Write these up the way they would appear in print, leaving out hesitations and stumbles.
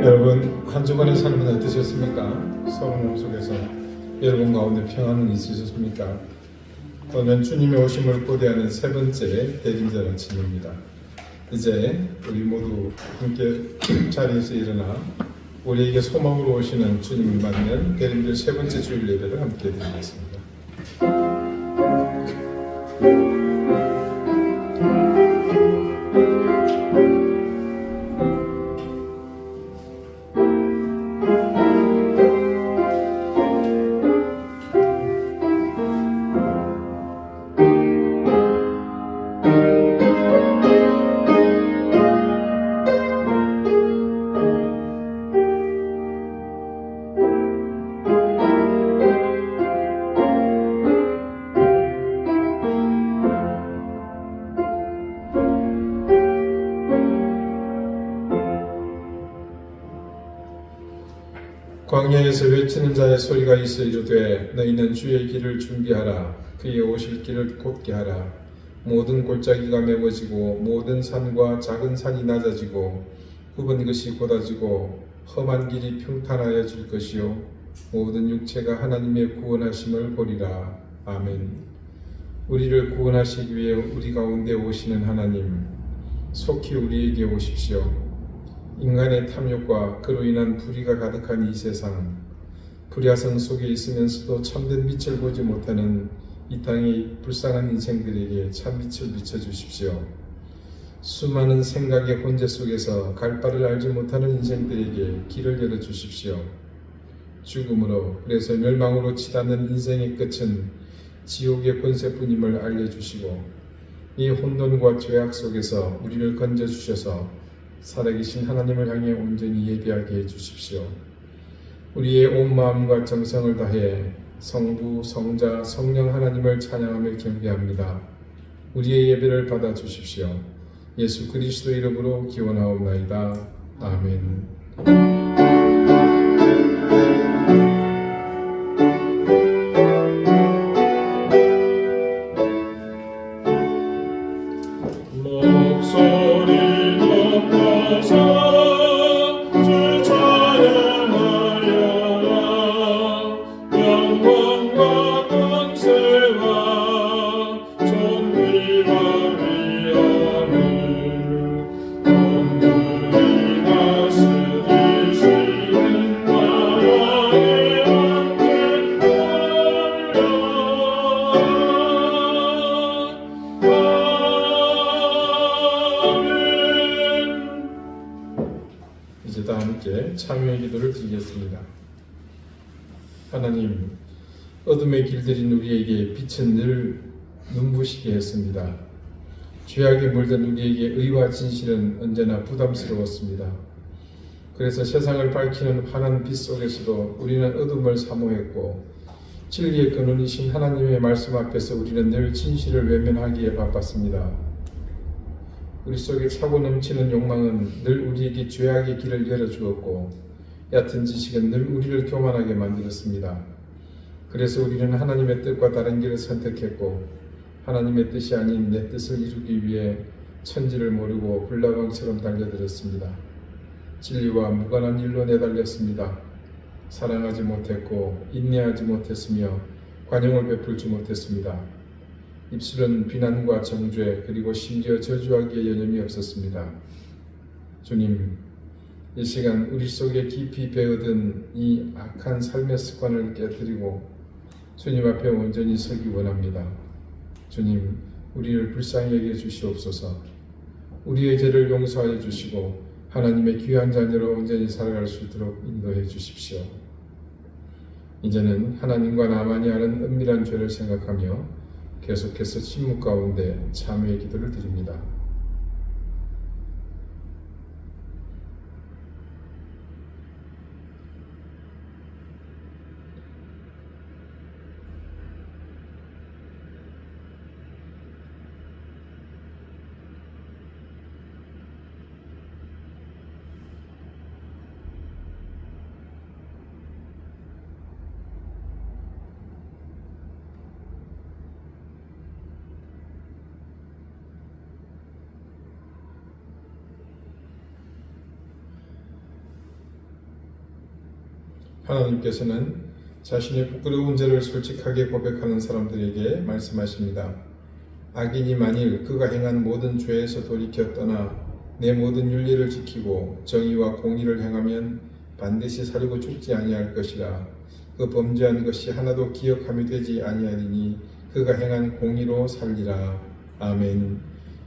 여러분, 한 주간의 삶은 어떠셨습니까? 서운함 속에서 여러분 가운데 평안은 있으셨습니까? 오늘 주님의 오심을 고대하는 세 번째 대림절 아침입니다. 이제 우리 모두 함께 자리에서 일어나 우리에게 소망으로 오시는 주님을 맞는 대림절 세 번째 주일 예배를 함께 드리겠습니다. 광야에서 외치는 자의 소리가 있어 이르되 너희는 주의 길을 준비하라. 그의 오실 길을 곧게 하라. 모든 골짜기가 메워지고 모든 산과 작은 산이 낮아지고 굽은 것이 곧아지고 험한 길이 평탄하여질 것이요 모든 육체가 하나님의 구원하심을 보리라. 아멘. 우리를 구원하시기 위해 우리 가운데 오시는 하나님, 속히 우리에게 오십시오. 인간의 탐욕과 그로 인한 불의가 가득한 이 세상, 불야성 속에 있으면서도 참된 빛을 보지 못하는 이 땅의 불쌍한 인생들에게 참빛을 비춰주십시오. 수많은 생각의 혼재 속에서 갈 바를 알지 못하는 인생들에게 길을 열어주십시오. 죽음으로, 그래서 멸망으로 치닫는 인생의 끝은 지옥의 권세뿐임을 알려주시고 이 혼돈과 죄악 속에서 우리를 건져주셔서 살아계신 하나님을 향해 온전히 예배하게 해주십시오. 우리의 온 마음과 정성을 다해 성부, 성자, 성령 하나님을 찬양하며 경배합니다. 우리의 예배를 받아주십시오. 예수 그리스도 이름으로 기원하옵나이다. 아멘. 이제 다 함께 참여의 기도를 드리겠습니다. 하나님, 어둠의 길들인 우리에게 빛은 늘 눈부시게 했습니다. 죄악에 물든 우리에게 의와 진실은 언제나 부담스러웠습니다. 그래서 세상을 밝히는 환한 빛 속에서도 우리는 어둠을 사모했고 진리의 근원이신 하나님의 말씀 앞에서 우리는 늘 진실을 외면하기에 바빴습니다. 우리 속에 차고 넘치는 욕망은 늘 우리에게 죄악의 길을 열어주었고 얕은 지식은 늘 우리를 교만하게 만들었습니다. 그래서 우리는 하나님의 뜻과 다른 길을 선택했고 하나님의 뜻이 아닌 내 뜻을 이루기 위해 천지를 모르고 불나방처럼 달려들었습니다. 진리와 무관한 일로 내달렸습니다. 사랑하지 못했고 인내하지 못했으며 관용을 베풀지 못했습니다. 입술은 비난과 정죄 그리고 심지어 저주하기에 여념이 없었습니다. 주님, 이 시간 우리 속에 깊이 배어든 이 악한 삶의 습관을 깨뜨리고 주님 앞에 온전히 서기 원합니다. 주님, 우리를 불쌍히 여겨 주시옵소서. 우리의 죄를 용서하여 주시고 하나님의 귀한 자녀로 온전히 살아갈 수 있도록 인도해 주십시오. 이제는 하나님과 나만이 아는 은밀한 죄를 생각하며 계속해서 침묵 가운데 참회의 기도를 드립니다. 하나님께서는 자신의 부끄러운 죄를 솔직하게 고백하는 사람들에게 말씀하십니다. 악인이 만일 그가 행한 모든 죄에서 돌이켜 떠나 내 모든 윤리를 지키고 정의와 공의를 행하면 반드시 살고 죽지 아니할 것이라. 그 범죄한 것이 하나도 기억함이 되지 아니하리니 그가 행한 공의로 살리라. 아멘.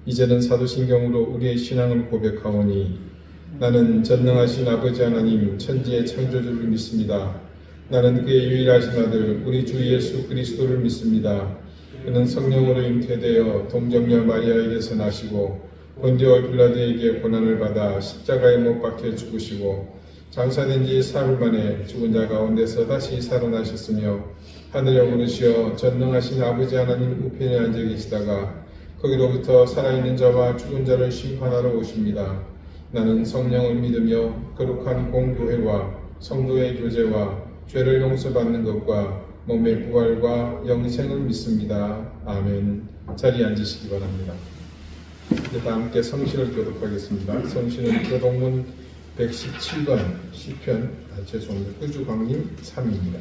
이제는 사도신경으로 우리의 신앙을 고백하오니 나는 전능하신 아버지 하나님 천지의 창조주를 믿습니다. 나는 그의 유일하신 아들 우리 주 예수 그리스도를 믿습니다. 그는 성령으로 잉태되어 동정녀 마리아에게서 나시고 본디오 빌라도에게 고난을 받아 십자가에 못 박혀 죽으시고 장사된 지 사흘 만에 죽은 자 가운데서 다시 살아나셨으며 하늘에 오르시어 전능하신 아버지 하나님 우편에 앉아 계시다가 거기로부터 살아있는 자와 죽은 자를 심판하러 오십니다. 나는 성령을 믿으며 거룩한 공교회와 성도의 교제와 죄를 용서받는 것과 몸의 부활과 영생을 믿습니다. 아멘. 자리에 앉으시기 바랍니다. 이제 다 함께 성신을 교독하겠습니다. 성신은 교독문 117번 시편, 죄송합니다. 꾸주광님 3입니다.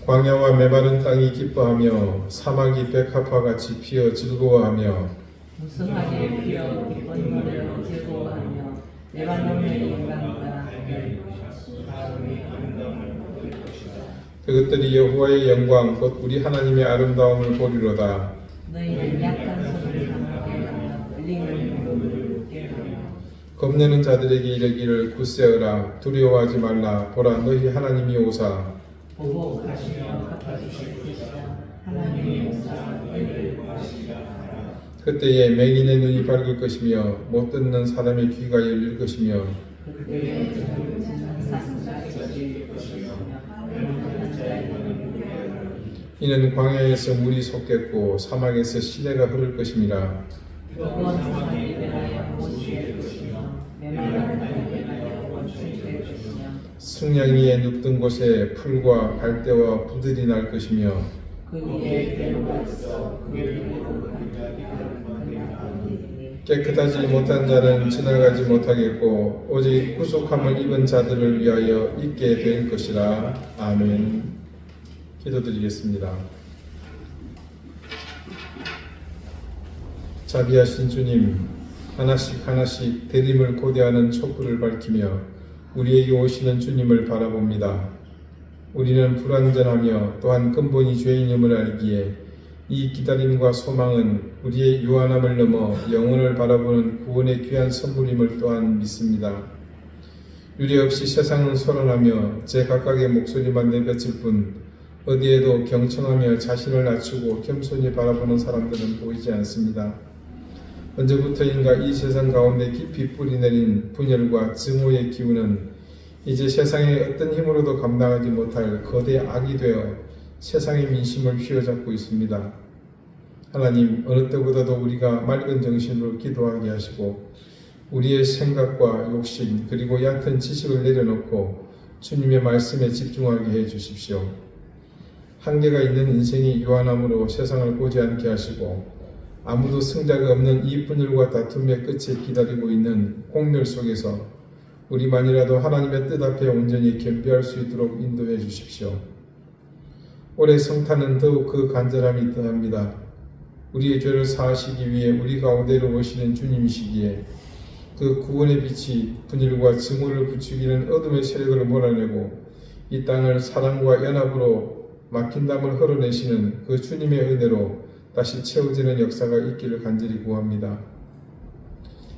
광야와 메마른 땅이 기뻐하며 사막이 백합화 같이 피어 즐거워하며 무성하게 피어 기쁜 노래로 즐거워하며 레바논의 영광과 그것들이 여호와의 영광 곧 우리 하나님의 아름다움을 보리로다. 너희는 약한 소리를 함께 울리는 노래를 듣게 하며 겁내는 자들에게 이르기를 굳세어라. 두려워하지 말라. 보라 너희 하나님이 오사 보복하시며 갚아주실 것이다. 하나님의 역사 너희를 구하시리라. 그때에 맹인의 눈이 밝을 것이며 못 듣는 사람의 귀가 열릴 것이며 그때에 저를 짓는 사슴같이 질 것이며 하늘을 자의 이는 광야에서 물이 솟겠고 사막에서 시내가 흐를 것임이라. 뜨거운 사막이 변하여 못이 될 것이며 메마른 땅이 변하여 원천이 될 것이며 승량 위에 눕던 곳에 풀과 갈대와 부들이 날 것이며 그 위에 배로가 있어 그 위로 깨끗하지 못한 자는 지나가지 못하겠고 오직 구속함을 입은 자들을 위하여 있게 될 것이라. 아멘. 기도드리겠습니다. 자비하신 주님, 하나씩 하나씩 대림을 고대하는 촛불을 밝히며 우리에게 오시는 주님을 바라봅니다. 우리는 불완전하며 또한 근본이 죄인임을 알기에 이 기다림과 소망은 우리의 유한함을 넘어 영혼을 바라보는 구원의 귀한 선물임을 또한 믿습니다. 유례없이 세상은 소란하며 제각각의 목소리만 내뱉을 뿐 어디에도 경청하며 자신을 낮추고 겸손히 바라보는 사람들은 보이지 않습니다. 언제부터인가 이 세상 가운데 깊이 뿌리내린 분열과 증오의 기운은 이제 세상의 어떤 힘으로도 감당하지 못할 거대 악이 되어 세상의 민심을 휘어잡고 있습니다. 하나님, 어느 때보다도 우리가 맑은 정신으로 기도하게 하시고 우리의 생각과 욕심 그리고 얕은 지식을 내려놓고 주님의 말씀에 집중하게 해 주십시오. 한계가 있는 인생이 유한함으로 세상을 보지 않게 하시고 아무도 승자가 없는 이 분열과 다툼의 끝에 기다리고 있는 공멸 속에서 우리만이라도 하나님의 뜻 앞에 온전히 겸비할 수 있도록 인도해 주십시오. 올해 성탄은 더욱 그 간절함이 더합니다. 우리의 죄를 사하시기 위해 우리 가운데로 오시는 주님이시기에 그 구원의 빛이 분열과 증오를 부추기는 어둠의 세력을 몰아내고 이 땅을 사랑과 연합으로 막힌 담을 흘러내시는 그 주님의 은혜로 다시 채워지는 역사가 있기를 간절히 구합니다.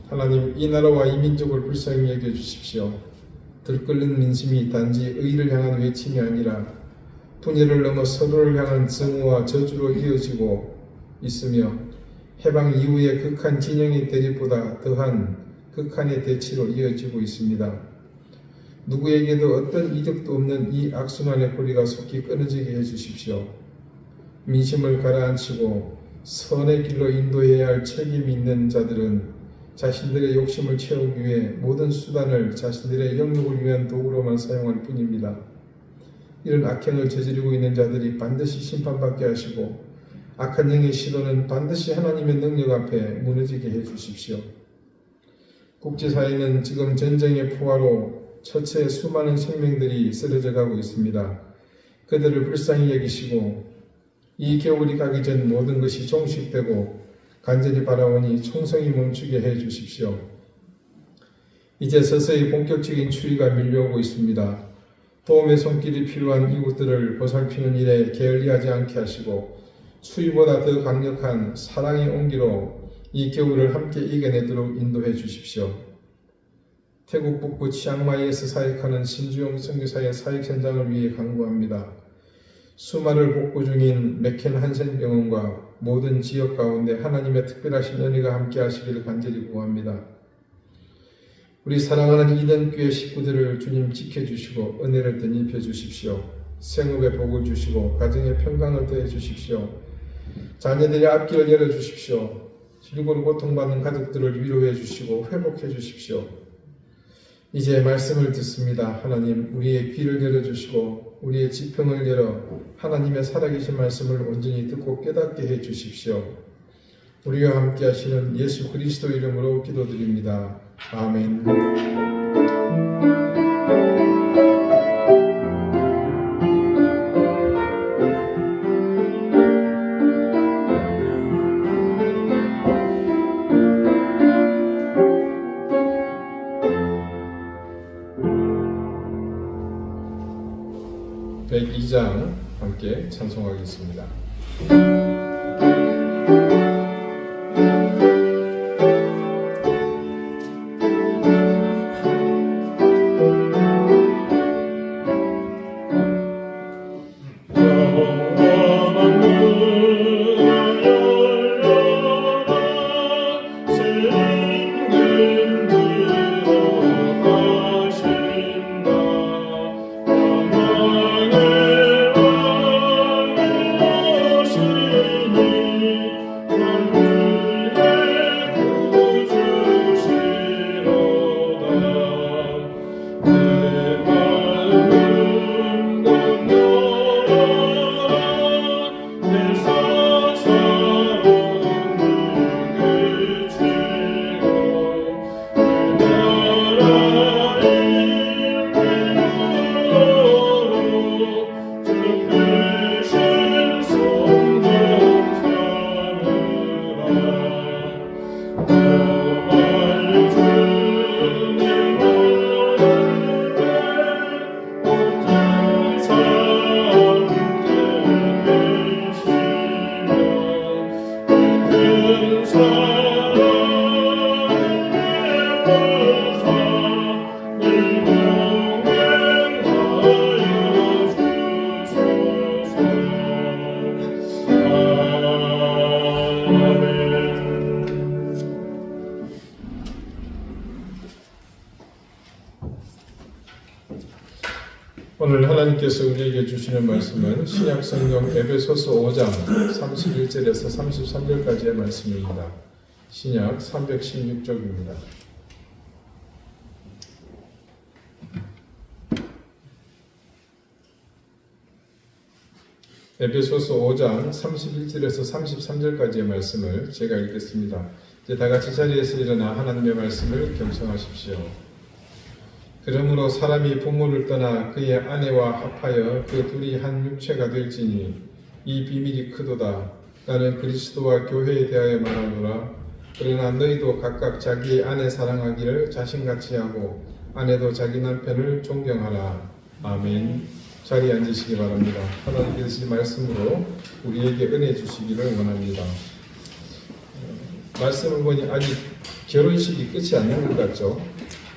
하나님, 이 나라와 이 민족을 불쌍히 여겨주십시오. 들끓는 민심이 단지 의를 향한 외침이 아니라 분열을 넘어 서로를 향한 증오와 저주로 이어지고 있으며 해방 이후의 극한 진영의 대립보다 더한 극한의 대치로 이어지고 있습니다. 누구에게도 어떤 이득도 없는 이 악순환의 고리가 속히 끊어지게 해주십시오. 민심을 가라앉히고 선의 길로 인도해야 할 책임이 있는 자들은 자신들의 욕심을 채우기 위해 모든 수단을 자신들의 영역을 위한 도구로만 사용할 뿐입니다. 이런 악행을 저지르고 있는 자들이 반드시 심판받게 하시고 악한 영의 시도는 반드시 하나님의 능력 앞에 무너지게 해주십시오. 국제사회는 지금 전쟁의 포화로 처처에 수많은 생명들이 쓰러져 가고 있습니다. 그들을 불쌍히 여기시고 이 겨울이 가기 전 모든 것이 종식되고 간절히 바라오니 총성이 멈추게 해 주십시오. 이제 서서히 본격적인 추위가 밀려오고 있습니다. 도움의 손길이 필요한 이웃들을 보살피는 일에 게을리하지 않게 하시고 추위보다 더 강력한 사랑의 온기로 이 겨울을 함께 이겨내도록 인도해 주십시오. 태국 북부 치앙마이에서 사역하는 신주영 선교사의 사역 현장을 위해 간구합니다. 수마를 복구 중인 맥켄 한센병원과 모든 지역 가운데 하나님의 특별하신 은혜가 함께 하시기를 간절히 구합니다. 우리 사랑하는 이든교회 식구들을 주님 지켜주시고 은혜를 덧입혀 주십시오. 생업에 복을 주시고 가정에 평강을 더해 주십시오. 자녀들의 앞길을 열어주십시오. 질고로 고통받는 가족들을 위로해 주시고 회복해 주십시오. 이제 말씀을 듣습니다. 하나님, 우리의 귀를 열어주시고 우리의 지평을 열어 하나님의 살아계신 말씀을 온전히 듣고 깨닫게 해 주십시오. 우리와 함께 하시는 예수 그리스도 이름으로 기도드립니다. 아멘. (102장) 함께 찬송하겠습니다. 오늘 하나님께서 우리에게 주시는 말씀은 신약성경 에베소서 5장 31절에서 33절까지의 말씀입니다. 신약 316쪽입니다. 에베소서 5장 31절에서 33절까지의 말씀을 제가 읽겠습니다. 이제 다 같이 자리에서 일어나 하나님의 말씀을 경청하십시오. 그러므로 사람이 부모를 떠나 그의 아내와 합하여 그 둘이 한 육체가 될지니 이 비밀이 크도다. 나는 그리스도와 교회에 대하여 말하노라. 그러나 너희도 각각 자기의 아내 사랑하기를 자신같이 하고 아내도 자기 남편을 존경하라. 아멘. 자리에 앉으시기 바랍니다. 하나님께서 이 말씀으로 우리에게 은혜 주시기를 원합니다. 말씀을 보니 아직 결혼식이 끝이 안 난 것 같죠?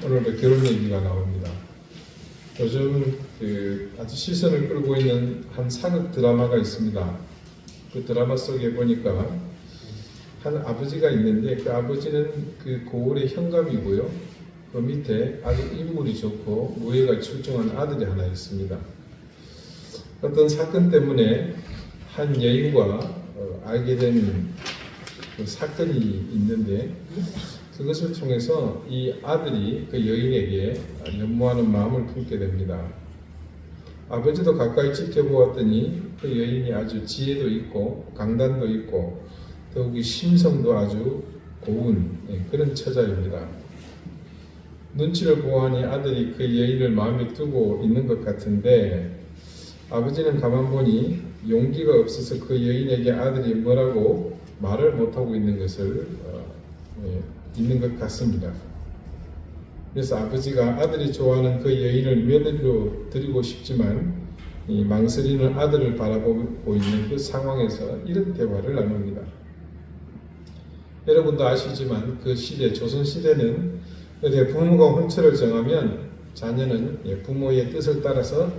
오늘도 결혼 얘기가 나옵니다. 요즘 아주 시선을 끌고 있는 한 사극 드라마가 있습니다. 그 드라마 속에 보니까 한 아버지가 있는데 그 아버지는 그 고을의 현감이고요. 그 밑에 아주 인물이 좋고 무예가 출중한 아들이 하나 있습니다. 어떤 사건 때문에 한 여인과 알게 된 그 사건이 있는데 그것을 통해서 이 아들이 그 여인에게 연모하는 마음을 품게 됩니다. 아버지도 가까이 지켜보았더니 그 여인이 아주 지혜도 있고 강단도 있고 더욱이 심성도 아주 고운 그런 처자입니다. 눈치를 보아하니 아들이 그 여인을 마음에 두고 있는 것 같은데 아버지는 가만 보니 용기가 없어서 그 여인에게 아들이 뭐라고 말을 못하고 있는 것을 있는 것 같습니다. 그래서 아버지가 아들이 좋아하는 그 여인을 며느리로 드리고 싶지만 이 망설이는 아들을 바라보고 있는 그 상황에서 이런 대화를 나눕니다. 여러분도 아시지만 그 시대, 조선시대는 부모가 혼처를 정하면 자녀는 부모의 뜻을 따라서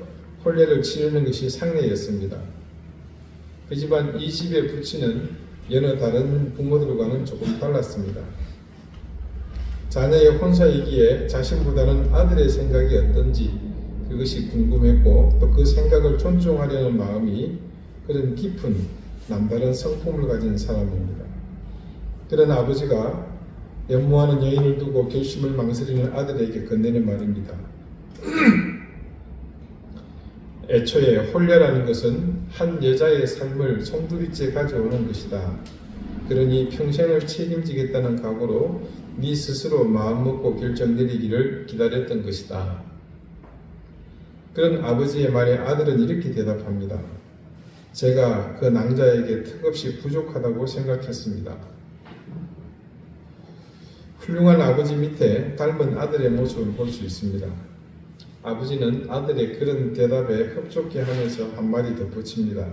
혼례를 치르는 것이 상례였습니다. 그지만 이 집의 부치는 여느 다른 부모들과는 조금 달랐습니다. 자녀의 혼사이기에 자신보다는 아들의 생각이 어떤지 그것이 궁금했고 또 그 생각을 존중하려는 마음이 그런 깊은 남다른 성품을 가진 사람입니다. 그런 아버지가 연모하는 여인을 두고 결심을 망설이는 아들에게 건네는 말입니다. 애초에 혼례라는 것은 한 여자의 삶을 송두리째 가져오는 것이다. 그러니 평생을 책임지겠다는 각오로 네 스스로 마음먹고 결정 내리기를 기다렸던 것이다. 그런 아버지의 말에 아들은 이렇게 대답합니다. 제가 그 낭자에게 턱없이 부족하다고 생각했습니다. 훌륭한 아버지 밑에 닮은 아들의 모습을 볼 수 있습니다. 아버지는 아들의 그런 대답에 흡족해 하면서 한마디 덧붙입니다.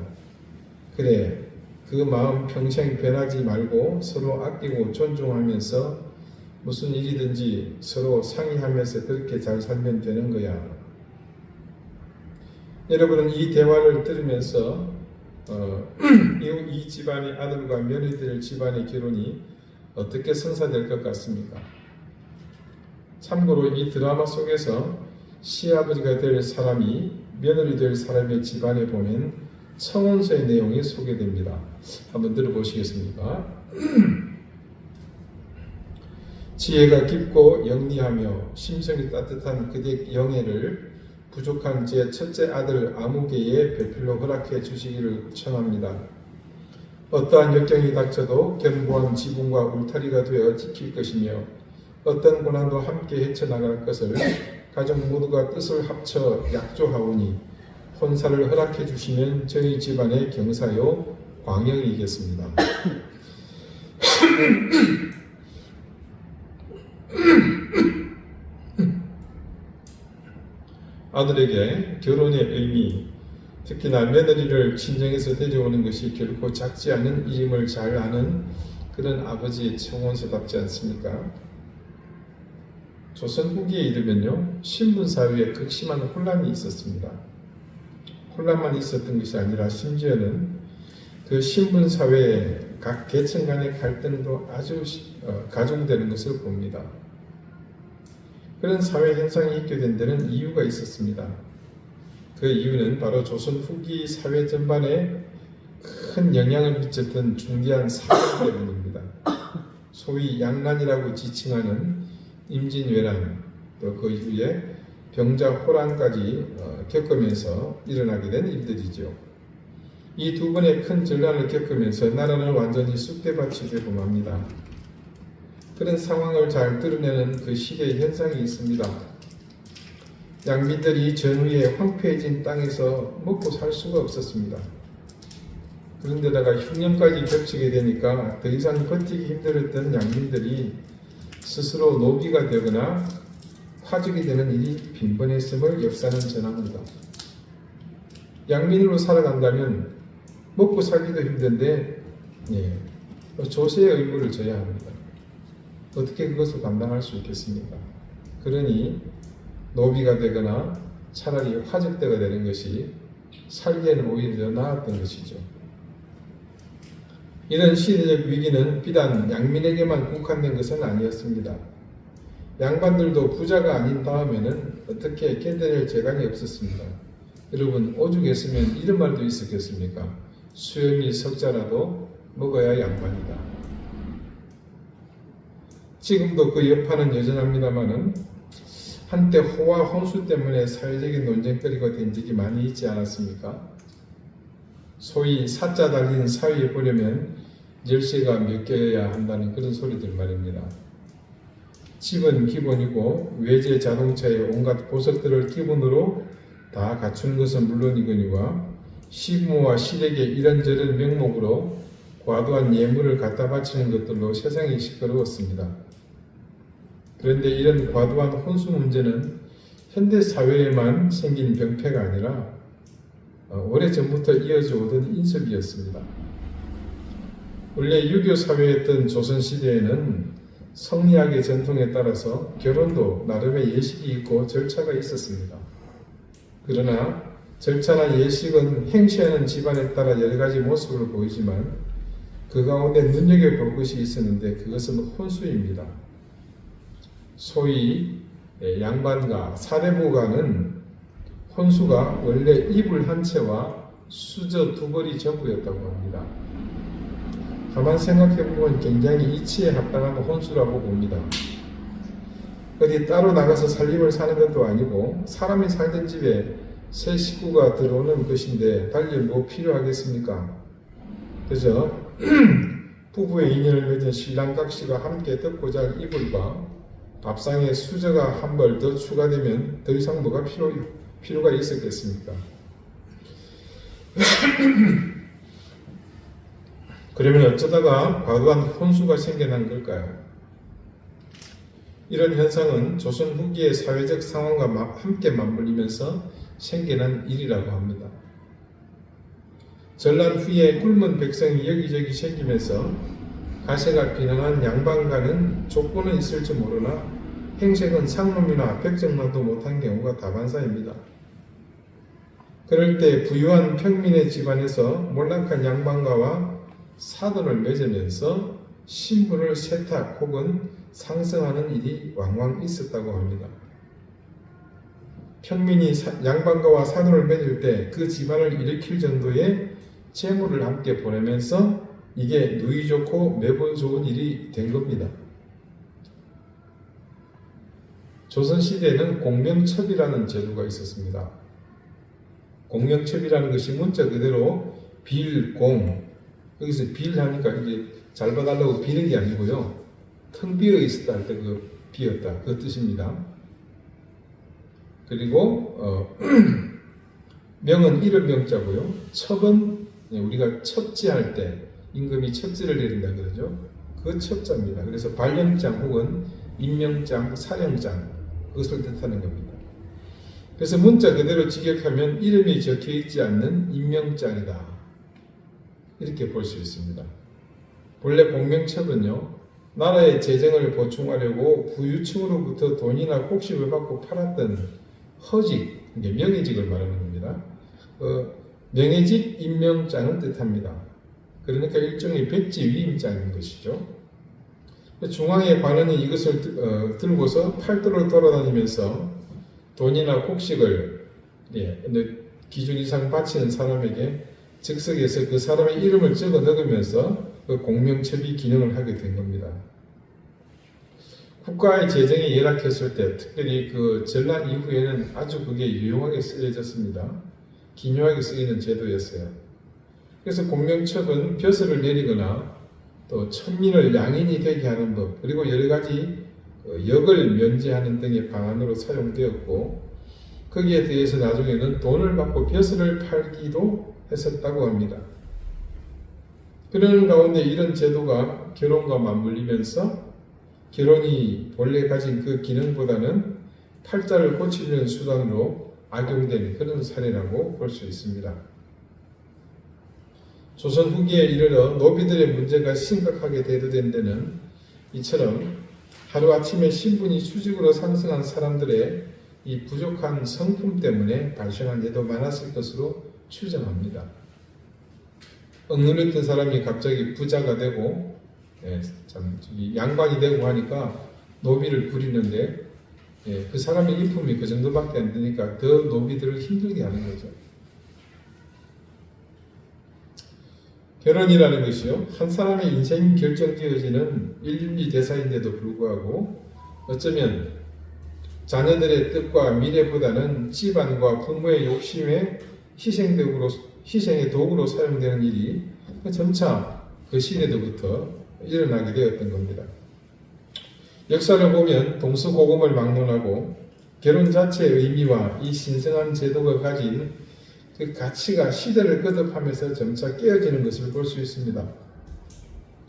그래, 그 마음 평생 변하지 말고 서로 아끼고 존중하면서 무슨 일이든지 서로 상의하면서 그렇게 잘 살면 되는 거야. 여러분은 이 대화를 들으면서 이 집안의 아들과 며느리들 집안의 결혼이 어떻게 성사될 것 같습니까? 참고로 이 드라마 속에서 시아버지가 될 사람이 며느리 될 사람의 집안에 보면 청혼서의 내용이 소개됩니다. 한번 들어보시겠습니까? 지혜가 깊고 영리하며 심성이 따뜻한 그대 영예를 부족한 제 첫째 아들 아무개의 배필로 허락해 주시기를 청합니다. 어떠한 역경이 닥쳐도 견고한 지붕과 울타리가 되어 지킬 것이며 어떤 고난도 함께 헤쳐나갈 것을 가족 모두가 뜻을 합쳐 약조하오니 혼사를 허락해 주시면 저희 집안의 경사요 광영이겠습니다. 아들에게 결혼의 의미, 특히나 며느리를 친정에서 데려오는 것이 결코 작지 않은 일임을 잘 아는 그런 아버지의 청혼서답지 않습니까? 조선 후기에 이르면요, 신분사회에 극심한 혼란이 있었습니다. 혼란만 있었던 것이 아니라 심지어는 그 신분사회의 각 계층 간의 갈등도 아주 가중되는 것을 봅니다. 그런 사회 현상이 있게 된 데는 이유가 있었습니다. 그 이유는 바로 조선 후기 사회 전반에 큰 영향을 미쳤던 중대한 사건 때문입니다. 소위 양란이라고 지칭하는 임진왜란, 또 그 이후에 병자호란까지 겪으면서 일어나게 된 일들이죠. 이 두 번의 큰 전란을 겪으면서 나라는 완전히 쑥대밭이 되고 맙니다. 그런 상황을 잘 드러내는 그 시대의 현상이 있습니다. 양민들이 전후에 황폐해진 땅에서 먹고 살 수가 없었습니다. 그런데다가 흉년까지 겹치게 되니까 더 이상 버티기 힘들었던 양민들이 스스로 노비가 되거나 화족이 되는 일이 빈번했음을 역사는 전합니다. 양민으로 살아간다면 먹고 살기도 힘든데 조세의 의무를 져야 합니다. 어떻게 그것을 감당할 수 있겠습니까? 그러니 노비가 되거나 차라리 화적대가 되는 것이 살기에는 오히려 나았던 것이죠. 이런 시대적 위기는 비단 양민에게만 국한된 것은 아니었습니다. 양반들도 부자가 아닌 다음에는 어떻게 견뎌낼 재간이 없었습니다. 여러분, 오죽했으면 이런 말도 있었겠습니까? 수염이 석자라도 먹어야 양반이다. 지금도 그 여파는 여전합니다마는 한때 호와 혼수 때문에 사회적인 논쟁거리가 된 적이 많이 있지 않았습니까? 소위 사자 달린 사위에 보려면 열쇠가 몇 개여야 한다는 그런 소리들 말입니다. 집은 기본이고 외제 자동차의 온갖 보석들을 기본으로 다 갖추는 것은 물론이거니와 시부모와 시댁의 이런저런 명목으로 과도한 예물을 갖다 바치는 것들로 세상이 시끄러웠습니다. 그런데 이런 과도한 혼수 문제는 현대 사회에만 생긴 병폐가 아니라 오래전부터 이어져 오던 인습이었습니다. 원래 유교 사회였던 조선시대에는 성리학의 전통에 따라서 결혼도 나름의 예식이 있고 절차가 있었습니다. 그러나 절차나 예식은 행시하는 집안에 따라 여러 가지 모습을 보이지만 그 가운데 눈여겨볼 것이 있었는데 그것은 혼수입니다. 소위 양반과 사대부가는 혼수가 원래 이불 한 채와 수저 두 벌이 전부였다고 합니다. 가만 생각해보면 굉장히 이치에 합당한 혼수라고 봅니다. 어디 따로 나가서 살림을 사는 것도 아니고 사람이 살던 집에 새 식구가 들어오는 것인데 달리 뭐 필요하겠습니까? 그래서 부부의 인연을 맺은 신랑 각시가 함께 덮고자 할 이불과 밥상에 수저가 한 벌 더 추가되면 더 이상 뭐가 필요가 있었겠습니까? 그러면 어쩌다가 과도한 혼수가 생겨난 걸까요? 이런 현상은 조선 후기의 사회적 상황과 함께 맞물리면서 생겨난 일이라고 합니다. 전란 후에 굶은 백성이 여기저기 생기면서 가세가 비난한 양반가는 족보는 있을지 모르나 행색은 상놈이나 백정만도 못한 경우가 다반사입니다. 그럴 때 부유한 평민의 집안에서 몰락한 양반가와 사돈을 맺으면서 신분을 세탁 혹은 상승하는 일이 왕왕 있었다고 합니다. 평민이 양반가와 사돈을 맺을 때 그 집안을 일으킬 정도의 재물을 함께 보내면서 이게 누이 좋고 매번 좋은 일이 된 겁니다. 조선시대에는 공명첩이라는 제도가 있었습니다. 공명첩이라는 것이 문자 그대로 빌공, 여기서 빌하니까 이게 잘 봐달라고 비는 게 아니고요. 텅 비어 있었다 할 때 그 비었다 그 뜻입니다. 그리고 명은 이름 명자고요. 첩은 우리가 첩지할 때 임금이 첩지를 내린다 그러죠. 그 첩자입니다. 그래서 발령장 혹은 임명장, 사령장 그것을 뜻하는 겁니다. 그래서 문자 그대로 직역하면 이름이 적혀 있지 않는 임명장이다. 이렇게 볼 수 있습니다. 본래 공명첩은요. 나라의 재정을 보충하려고 부유층으로부터 돈이나 곡식을 받고 팔았던 허직, 명예직을 말하는 겁니다. 명예직 임명장은 뜻합니다. 그러니까 일종의 백지 위임장인 것이죠. 중앙의 관원이 이것을 들고서 팔도를 돌아다니면서 돈이나 곡식을 기준 이상 바치는 사람에게 즉석에서 그 사람의 이름을 적어 넣으면서 그 공명첩이 기능을 하게 된 겁니다. 국가의 재정이 열악했을 때 특별히 그 전란 이후에는 아주 그게 유용하게 쓰여졌습니다. 기묘하게 쓰이는 제도였어요. 그래서 공명첩은 벼슬을 내리거나 또 천민을 양인이 되게 하는 법 그리고 여러 가지 역을 면제하는 등의 방안으로 사용되었고 거기에 대해서 나중에는 돈을 받고 벼슬을 팔기도 했었다고 합니다. 그런 가운데 이런 제도가 결혼과 맞물리면서 결혼이 본래 가진 그 기능보다는 팔자를 고치려는 수단으로 악용된 그런 사례라고 볼 수 있습니다. 조선 후기에 이르러 노비들의 문제가 심각하게 대두된 데는 이처럼 하루아침에 신분이 수직으로 상승한 사람들의 이 부족한 성품 때문에 발생한 예도 많았을 것으로 추정합니다. 억눌렸던 사람이 갑자기 부자가 되고 양반이 되고 하니까 노비를 부리는데 그 사람의 인품이 그 정도밖에 안 되니까 더 노비들을 힘들게 하는 거죠. 결혼이라는 것이요, 한 사람의 인생이 결정되어지는 일륜이 대사인데도 불구하고 어쩌면 자녀들의 뜻과 미래보다는 집안과 부모의 욕심에 희생의 도구로 사용되는 일이 점차 그 시대로부터 일어나게 되었던 겁니다. 역사를 보면 동서고금을 막론하고 결혼 자체의 의미와 이 신성한 제도가 가진 그 가치가 시대를 거듭하면서 점차 깨어지는 것을 볼 수 있습니다.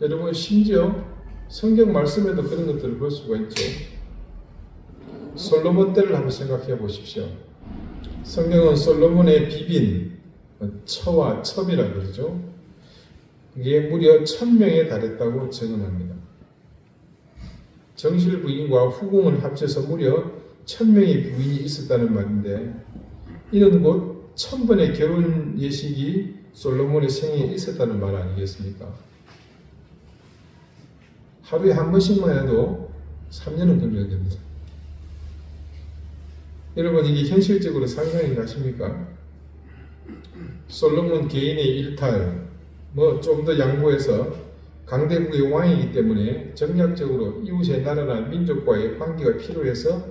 여러분, 심지어 성경 말씀에도 그런 것들을 볼 수가 있죠. 솔로몬 때를 한번 생각해 보십시오. 성경은 솔로몬의 비빈, 처와 첩이라고 그러죠. 이게 무려 1000명에 달했다고 증언합니다. 정실 부인과 후궁을 합쳐서 무려 1000명의 부인이 있었다는 말인데, 이는 곧 1000번의 결혼 예식이 솔로몬의 생애에 있었다는 말 아니겠습니까? 하루에 한 번씩만 해도 3년은 걸려야 됩니다. 여러분, 이게 현실적으로 상상이 가십니까? 솔로몬 개인의 일탈, 좀 더 양보해서 강대국의 왕이기 때문에 정략적으로 이웃의 나라나 민족과의 관계가 필요해서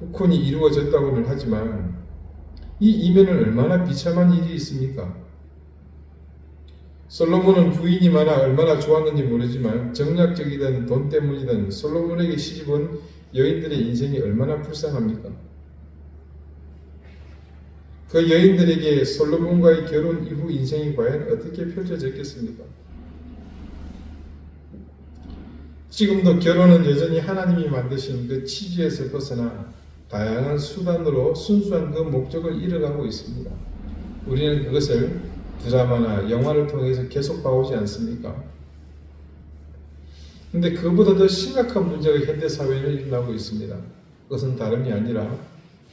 국혼이 이루어졌다고는 하지만 이 이면은 얼마나 비참한 일이 있습니까? 솔로몬은 부인이 많아 얼마나 좋았는지 모르지만 정략적이든 돈 때문이든 솔로몬에게 시집온 여인들의 인생이 얼마나 불쌍합니까? 그 여인들에게 솔로몬과의 결혼 이후 인생이 과연 어떻게 펼쳐졌겠습니까? 지금도 결혼은 여전히 하나님이 만드신 그 취지에서 벗어나 다양한 수단으로 순수한 그 목적을 이뤄가고 있습니다. 우리는 그것을 드라마나 영화를 통해서 계속 봐오지 않습니까? 근데 그보다 더 심각한 문제가 현대사회에 일어나고 있습니다. 그것은 다름이 아니라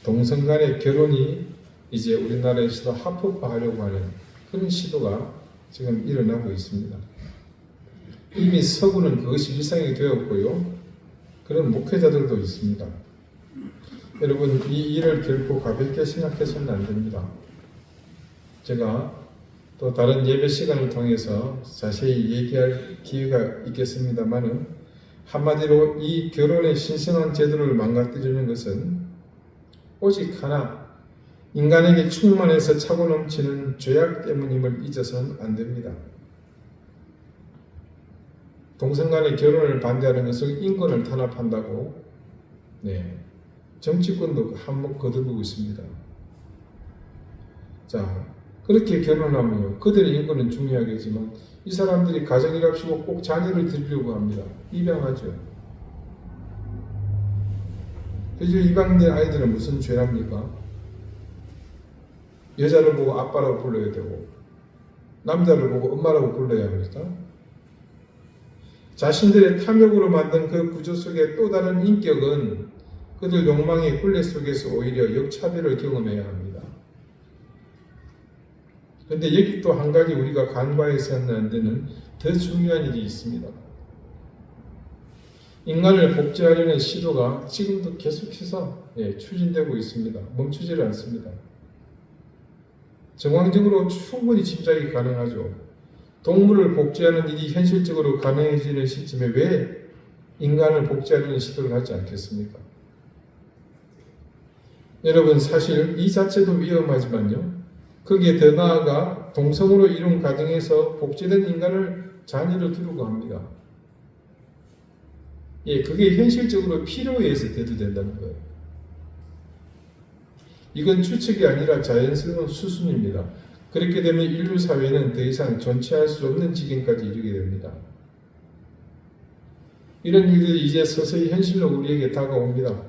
동성 간의 결혼이 이제 우리나라에서도 합법화하려고 하는 그런 시도가 지금 일어나고 있습니다. 이미 서구는 그것이 일상이 되었고요. 그런 목회자들도 있습니다. 여러분, 이 일을 결코 가볍게 생각해서는 안 됩니다. 제가 또 다른 예배 시간을 통해서 자세히 얘기할 기회가 있겠습니다만은 한마디로 이 결혼의 신성한 제도를 망가뜨리는 것은 오직 하나, 인간에게 충만해서 차고 넘치는 죄악 때문임을 잊어서는 안 됩니다. 동성 간의 결혼을 반대하는 것은 인권을 탄압한다고 정치권도 한몫 거두고 있습니다. 자, 그렇게 결혼하면요, 그들의 인권은 중요하겠지만 이 사람들이 가정이랍시고 꼭 자녀를 드리려고 합니다. 입양하죠. 그래서 입양된 아이들은 무슨 죄랍니까? 여자를 보고 아빠라고 불러야 되고 남자를 보고 엄마라고 불러야 합니까? 자신들의 탐욕으로 만든 그 구조 속의 또 다른 인격은 그들 욕망의 굴레 속에서 오히려 역차별을 경험해야 합니다. 그런데 여기 또 한 가지 우리가 간과해서는 안 되는 더 중요한 일이 있습니다. 인간을 복제하려는 시도가 지금도 계속해서 추진되고 있습니다. 멈추지를 않습니다. 정황적으로 충분히 짐작이 가능하죠. 동물을 복제하는 일이 현실적으로 가능해지는 시점에 왜 인간을 복제하려는 시도를 하지 않겠습니까? 여러분, 사실 이 자체도 위험하지만요, 거기에 더 나아가 동성으로 이룬 가정에서 복제된 인간을 자녀로 두려고 합니다. 그게 현실적으로 필요에 의해서 대두된다는 거예요. 이건 추측이 아니라 자연스러운 수순입니다. 그렇게 되면 인류 사회는 더 이상 존치할 수 없는 지경까지 이르게 됩니다. 이런 일들이 이제 서서히 현실로 우리에게 다가옵니다.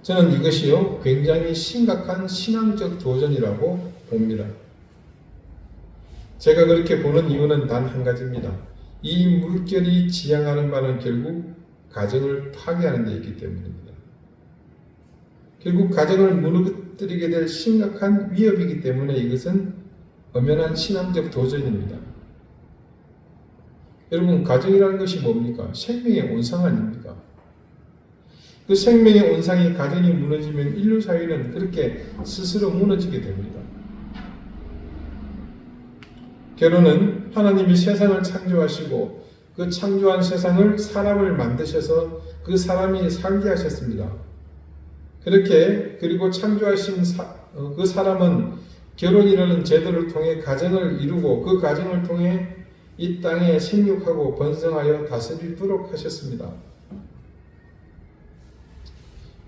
저는 이것이요, 굉장히 심각한 신앙적 도전이라고 봅니다. 제가 그렇게 보는 이유는 단 한 가지입니다. 이 물결이 지향하는 바는 결국 가정을 파괴하는 데 있기 때문입니다. 결국 가정을 무너뜨리게 될 심각한 위협이기 때문에 이것은 엄연한 신앙적 도전입니다. 여러분, 가정이라는 것이 뭡니까? 생명의 온상 아닙니까? 그 생명의 온상이 가정이 무너지면 인류 사회는 그렇게 스스로 무너지게 됩니다. 결혼은 하나님이 세상을 창조하시고 그 창조한 세상을 사람을 만드셔서 그 사람이 살게 하셨습니다. 그렇게 그리고 창조하신 그 사람은 결혼이라는 제도를 통해 가정을 이루고 그 가정을 통해 이 땅에 생육하고 번성하여 다스리도록 하셨습니다.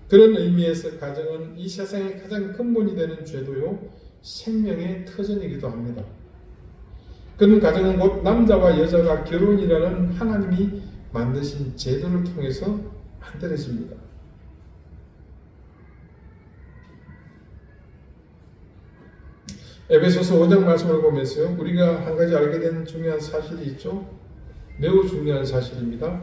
그런 의미에서 가정은 이 세상의 가장 근본이 되는 제도요 생명의 터전이기도 합니다. 그런 가정은 곧 남자와 여자가 결혼이라는 하나님이 만드신 제도를 통해서 만들어집니다. 에베소서 5장 말씀을 보면서요, 우리가 한 가지 알게 되는 중요한 사실이 있죠. 매우 중요한 사실입니다.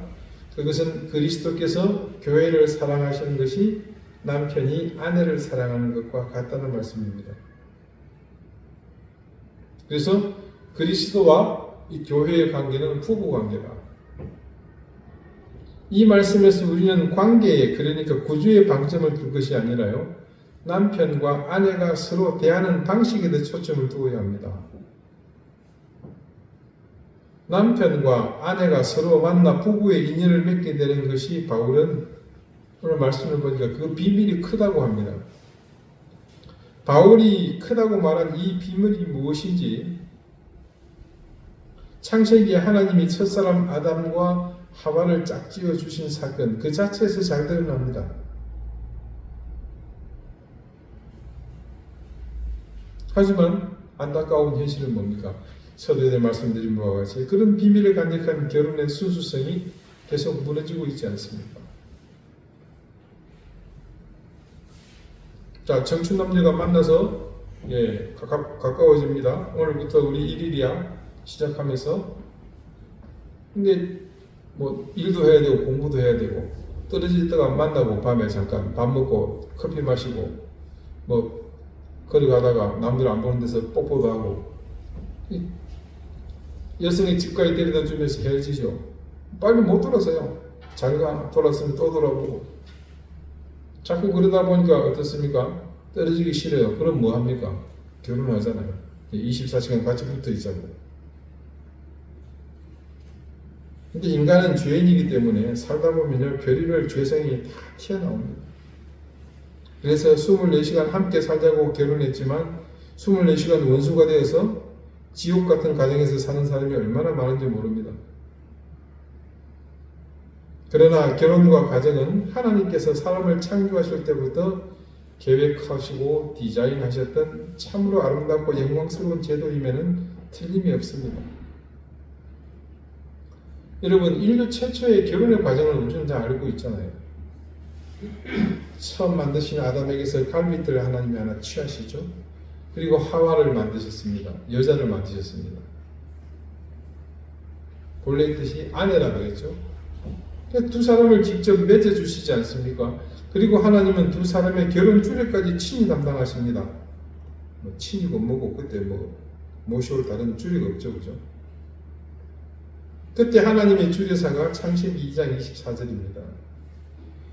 그것은 그리스도께서 교회를 사랑하시는 것이 남편이 아내를 사랑하는 것과 같다는 말씀입니다. 그래서 그리스도와 이 교회의 관계는 부부 관계다. 이 말씀에서 우리는 관계에, 그러니까 구주의 방점을 둘 것이 아니라요, 남편과 아내가 서로 대하는 방식에 더 초점을 두어야 합니다. 남편과 아내가 서로 만나 부부의 인연을 맺게 되는 것이 바울은 오늘 말씀을 보니까 그 비밀이 크다고 합니다. 바울이 크다고 말한 이 비밀이 무엇인지 창세기에 하나님이 첫사람 아담과 하와를 짝지어 주신 사건 그 자체에서 잘 드러납니다. 하지만 안타까운 현실은 뭡니까? 서두에 말씀드린 바와 같이 그런 비밀을 간직한 결혼의 순수성이 계속 무너지고 있지 않습니까? 자, 청춘 남녀가 만나서 가까워집니다. 오늘부터 우리 1일이야 시작하면서 근데 뭐 일도 해야 되고 공부도 해야 되고 떨어지다가 만나고 밤에 잠깐 밥 먹고 커피 마시고 뭐 거리 가다가 남들 안 보는 데서 뽀뽀도 하고 여성이 집까지 데려다 주면서 헤어지죠. 빨리 못 돌아서요. 자기가 돌았으면 또 돌아보고 자꾸 그러다 보니까 어떻습니까? 떨어지기 싫어요. 그럼 뭐 합니까? 결혼하잖아요. 24시간 같이 붙어 있자고. 근데 인간은 죄인이기 때문에 살다 보면요 별의별 죄성이 다 튀어나옵니다. 그래서 24시간 함께 살자고 결혼했지만 24시간 원수가 되어서 지옥 같은 가정에서 사는 사람이 얼마나 많은지 모릅니다. 그러나 결혼과 가정은 하나님께서 사람을 창조하실 때부터 계획하시고 디자인하셨던 참으로 아름답고 영광스러운 제도임에는 틀림이 없습니다. 여러분, 인류 최초의 결혼의 과정을 우리는 다 알고 있잖아요. 처음 만드신 아담에게서 갈빗들을 하나님이 하나 취하시죠. 그리고 하와를 만드셨습니다. 여자를 만드셨습니다. 본래 뜻이 아내라 그랬죠. 두 사람을 직접 맺어주시지 않습니까? 그리고 하나님은 두 사람의 결혼 주례까지 친히 담당하십니다. 친이고 뭐고 그때 모셔올 다른 주례가 없죠, 그죠? 그때 하나님의 주례사가 창세기 2장 24절입니다.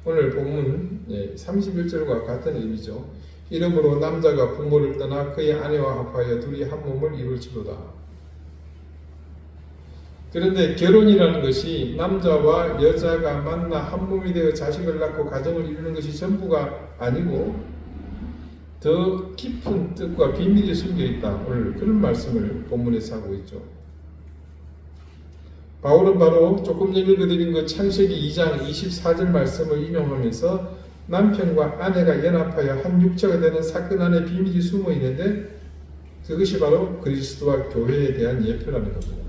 오늘 본문 31절과 같은 의미죠. 이러므로 남자가 부모를 떠나 그의 아내와 합하여 둘이 한 몸을 이룰지로다. 그런데 결혼이라는 것이 남자와 여자가 만나 한 몸이 되어 자식을 낳고 가정을 이루는 것이 전부가 아니고 더 깊은 뜻과 비밀이 숨겨 있다. 오늘 그런 말씀을 본문에서 하고 있죠. 바울은 바로 조금 전에 읽어드린 그 창세기 2장 24절 말씀을 인용하면서 남편과 아내가 연합하여 한 육체가 되는 사건 안에 비밀이 숨어 있는데 그것이 바로 그리스도와 교회에 대한 예표라는 겁니다.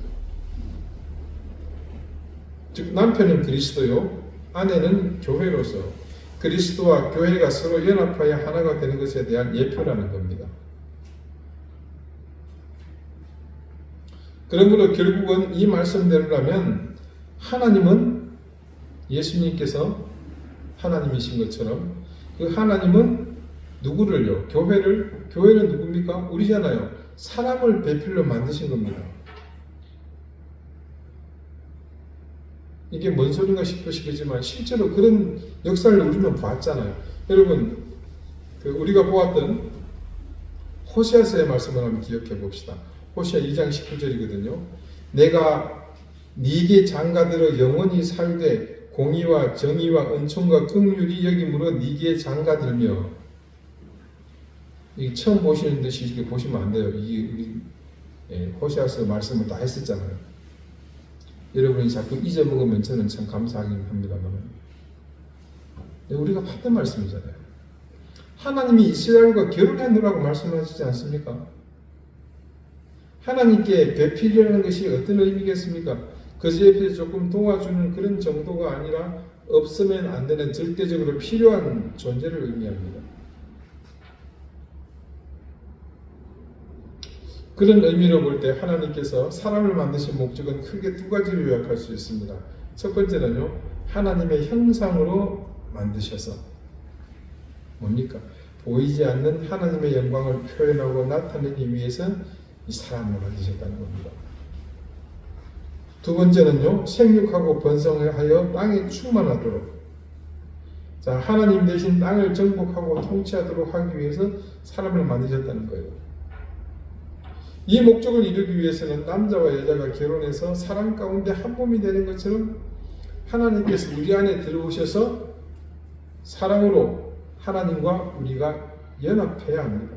즉 남편은 그리스도요, 아내는 교회로서 그리스도와 교회가 서로 연합하여 하나가 되는 것에 대한 예표라는 겁니다. 그러므로 결국은 이 말씀대로라면 하나님은 예수님께서 하나님이신 것처럼 그 하나님은 누구를요? 교회는 누굽니까? 우리잖아요. 사람을 배필로 만드신 겁니다. 이게 뭔 소린가 싶으시겠지만 실제로 그런 역사를 우리는 봤잖아요. 여러분 우리가 보았던 호세아서의 말씀을 한번 기억해 봅시다. 호세아 2장 19절이거든요. 내가 네게 장가들어 영원히 살되 공의와 정의와 은총과 긍휼이 여김으로 네게 장가들며. 이 처음 보시는 듯이 이렇게 보시면 안 돼요. 이게 우리 호시아서 말씀을 다 했었잖아요. 여러분이 자꾸 잊어먹으면 저는 참 감사하긴 합니다만, 우리가 봤던 말씀이잖아요. 하나님이 이스라엘과 결혼해놓으라고 말씀하시지 않습니까? 하나님께 배필이라는 것이 어떤 의미겠습니까? 그저 옆에서 조금 도와주는 그런 정도가 아니라 없으면 안 되는 절대적으로 필요한 존재를 의미합니다. 그런 의미로 볼 때 하나님께서 사람을 만드신 목적은 크게 두 가지로 요약할 수 있습니다. 첫 번째는요, 하나님의 형상으로 만드셔서 뭡니까? 보이지 않는 하나님의 영광을 표현하고 나타내기 위해서 이 사람을 만드셨다는 겁니다. 두 번째는요, 생육하고 번성하여 땅에 충만하도록, 자, 하나님 대신 땅을 정복하고 통치하도록 하기 위해서 사람을 만드셨다는 거예요. 이 목적을 이루기 위해서는 남자와 여자가 결혼해서 사랑 가운데 한 몸이 되는 것처럼 하나님께서 우리 안에 들어오셔서 사랑으로 하나님과 우리가 연합해야 합니다.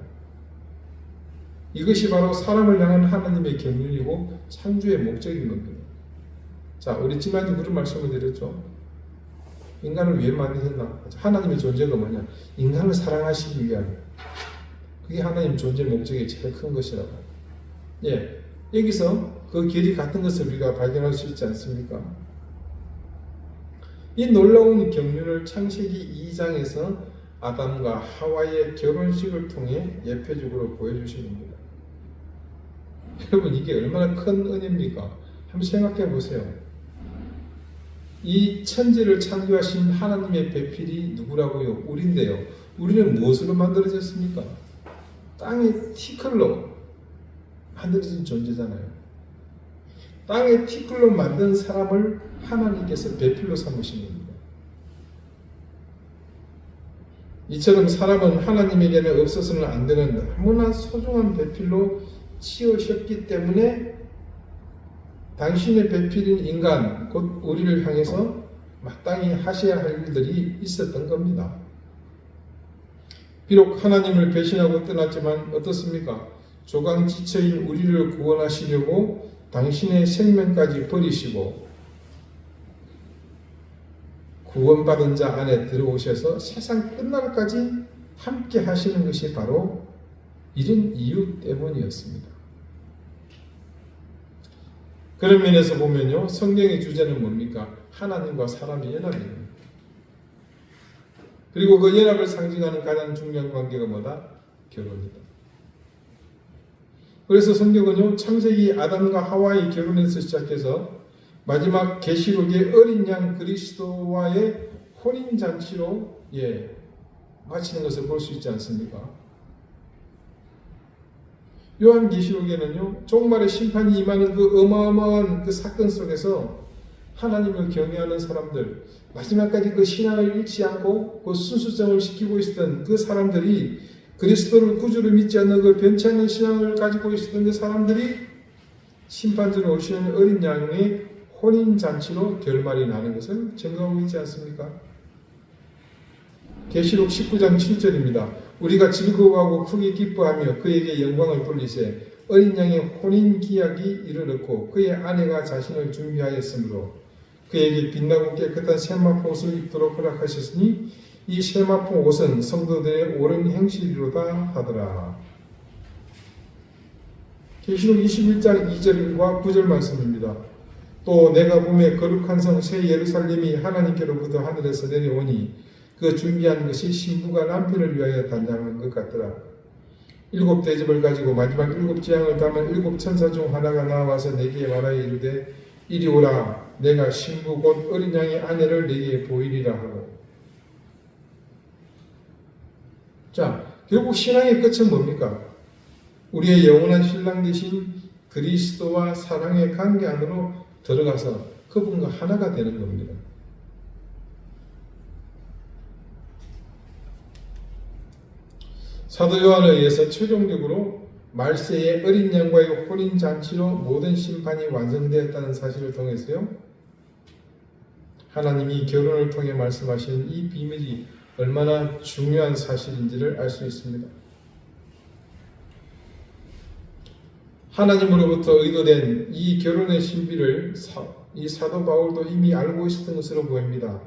이것이 바로 사람을 향한 하나님의 경륜이고 창조의 목적인 겁니다. 자, 우리 지난주 그런 말씀을 드렸죠. 인간을 왜 만드셨나? 하나님의 존재가 뭐냐? 인간을 사랑하시기 위한, 그게 하나님 존재 목적의 제일 큰 것이라고. 예, 여기서 그 결이 같은 것을 우리가 발견할 수 있지 않습니까? 이 놀라운 경륜을 창세기 2장에서 아담과 하와의 결혼식을 통해 예표적으로 보여주신 겁니다. 여러분, 이게 얼마나 큰 은혜입니까? 한번 생각해 보세요. 이 천지를 창조하신 하나님의 배필이 누구라고요? 우리인데요. 우리는 무엇으로 만들어졌습니까? 땅의 티끌로 만들어진 존재잖아요. 땅의 티끌로 만든 사람을 하나님께서 배필로 삼으신 겁니다. 이처럼 사람은 하나님에게는 없어서는 안 되는 너무나 소중한 배필로 지으셨기 때문에 당신의 배필인 인간, 곧 우리를 향해서 마땅히 하셔야 할 일들이 있었던 겁니다. 비록 하나님을 배신하고 떠났지만 어떻습니까? 조강지처인 우리를 구원하시려고 당신의 생명까지 버리시고 구원받은 자 안에 들어오셔서 세상 끝날까지 함께 하시는 것이 바로 이런 이유 때문이었습니다. 그런 면에서 보면요, 성경의 주제는 뭡니까? 하나님과 사람의 연합입니다. 그리고 그 연합을 상징하는 가장 중요한 관계가 뭐다? 결혼이다. 그래서 성경은요, 창세기 아담과 하와의 결혼에서 시작해서 마지막 계시록의 어린 양 그리스도와의 혼인잔치로 마치는 것을 볼 수 있지 않습니까? 요한계시록에는요, 종말의 심판이 임하는 그 어마어마한 그 사건 속에서 하나님을 경외하는 사람들, 마지막까지 그 신앙을 잃지 않고 그 순수성을 지키고 있었던 그 사람들이, 그리스도를 구주로 믿지 않는 그 변치 않는 신앙을 가지고 있었던 그 사람들이 심판주로 오시는 어린 양의 혼인잔치로 결말이 나는 것을 증거하고 있지 않습니까? 계시록 19장 7절입니다. 우리가 즐거워하고 크게 기뻐하며 그에게 영광을 돌리세 어린 양의 혼인 기약이 이르렀고 그의 아내가 자신을 준비하였으므로 그에게 빛나고 깨끗한 세마포 옷을 입도록 허락하셨으니 이 세마포 옷은 성도들의 옳은 행실이로다 하더라. 계시록 21장 2절과 9절 말씀입니다. 또 내가 보매 거룩한 성 새 예루살렘이 하나님께로부터 하늘에서 내려오니 그 준비한 것이 신부가 남편을 위하여 단장한 것 같더라. 7 대접을 가지고 마지막 7 재앙을 담은 7 천사 중 하나가 나와서 내게 말하여 이르되 이리 오라 내가 신부 곧 어린 양의 아내를 내게 보이리라 하고. 자, 결국 신앙의 끝은 뭡니까? 우리의 영원한 신랑 되신 그리스도와 사랑의 관계 안으로 들어가서 그분과 하나가 되는 겁니다. 사도 요한에 의해서 최종적으로 말세의 어린 양과의 혼인잔치로 모든 심판이 완성되었다는 사실을 통해서요, 하나님이 결혼을 통해 말씀하시는 이 비밀이 얼마나 중요한 사실인지를 알 수 있습니다. 하나님으로부터 의도된 이 결혼의 신비를 이 사도 바울도 이미 알고 있었던 것으로 보입니다.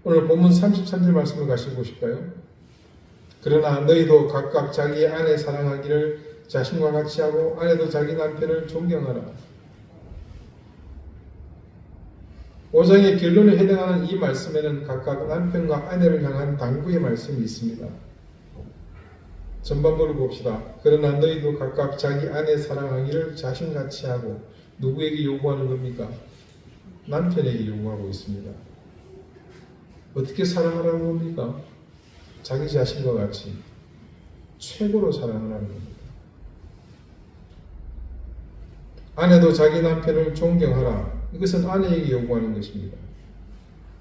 오늘 본문 33절 말씀을 같이 보실까요? 그러나 너희도 각각 자기의 아내 사랑하기를 자신과 같이 하고 아내도 자기 남편을 존경하라. 5장의 결론에 해당하는 이 말씀에는 각각 남편과 아내를 향한 당부의 말씀이 있습니다. 전반부를 봅시다. 그러나 너희도 각각 자기 아내 사랑하기를 자신같이 하고 누구에게 요구하는 겁니까? 남편에게 요구하고 있습니다. 어떻게 사랑하라는 겁니까? 자기 자신과 같이 최고로 사랑하라는 겁니다. 아내도 자기 남편을 존경하라. 이것은 아내에게 요구하는 것입니다.